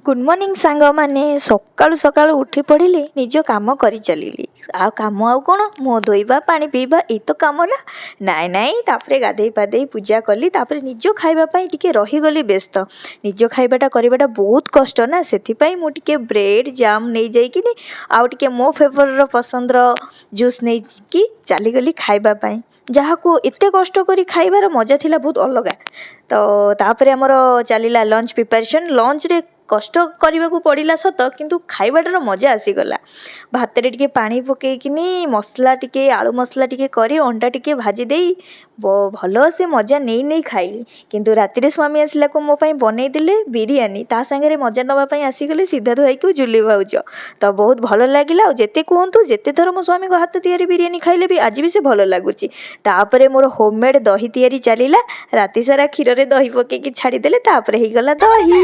Good morning ସାଙ୍ଗମାନେ। ସକାଳୁ ସକାଳୁ ଉଠି ପଡ଼ିଲି, ନିଜ କାମ କରି ଚାଲିଲି। ଆଉ କାମ ଆଉ କ'ଣ, ମୁହଁ ଧୋଇବା, ପାଣି ପିଇବା, ଏଇ ତ କାମ ନା। ନାଇଁ ତାପରେ ଗାଧେଇ ପାଧେଇ ପୂଜା କଲି। ତାପରେ ନିଜ ଖାଇବା ପାଇଁ ଟିକେ ରହିଗଲି ବ୍ୟସ୍ତ। ନିଜ ଖାଇବାଟା କରିବାଟା ବହୁତ କଷ୍ଟ ନା, ସେଥିପାଇଁ ମୁଁ ଟିକେ ବ୍ରେଡ଼୍ ଜାମ୍ ନେଇଯାଇକିନି ଆଉ ଟିକେ ମୋ ଫେଭରର ପସନ୍ଦର ଜୁସ୍ ନେଇକି ଚାଲିଗଲି ଖାଇବା ପାଇଁ। ଯାହାକୁ ଏତେ କଷ୍ଟ କରି ଖାଇବାର ମଜା ଥିଲା ବହୁତ ଅଲଗା। ତ ତାପରେ ଆମର ଚାଲିଲା ଲଞ୍ଚ ପ୍ରିପାରେସନ୍। ଲଞ୍ଚରେ କଷ୍ଟ କରିବାକୁ ପଡ଼ିଲା ସତ, କିନ୍ତୁ ଖାଇବାଟାର ମଜା ଆସିଗଲା। ଭାତରେ ଟିକେ ପାଣି ପକେଇକିନି ମସଲା ଟିକେ, ଆଳୁ ମସଲା ଟିକେ କରି ଅଣ୍ଡା ଟିକେ ଭାଜି ଦେଇ ଭଲ ସେ ମଜା ନେଇ ଖାଇଲି। କିନ୍ତୁ ରାତିରେ ସ୍ୱାମୀ ଆସିଲାକୁ ମୋ ପାଇଁ ବନେଇ ଦେଲେ ବିରିୟାନୀ। ତା ସାଙ୍ଗରେ ମଜା ନେବା ପାଇଁ ଆସିଗଲେ ସିଦ୍ଧାର୍ଥ ଭାଇକୁ ଜୁଲି ଭାଉଜ। ତ ବହୁତ ଭଲ ଲାଗିଲା। ଆଉ ଯେତେ କୁହନ୍ତୁ, ଯେତେଥର ମୋ ସ୍ୱାମୀଙ୍କ ହାତ ତିଆରି ବିରିୟାନୀ ଖାଇଲେ ବି ଆଜି ବି ସେ ଭଲ ଲାଗୁଛି। ତାପରେ ମୋର ହୋମମେଡ୍ ଦହି ତିଆରି ଚାଲିଲା। ରାତି ସାରା କ୍ଷୀରରେ ଦହି ପକେଇକି ଛାଡ଼ିଦେଲେ, ତାପରେ ହେଇଗଲା ଦହି।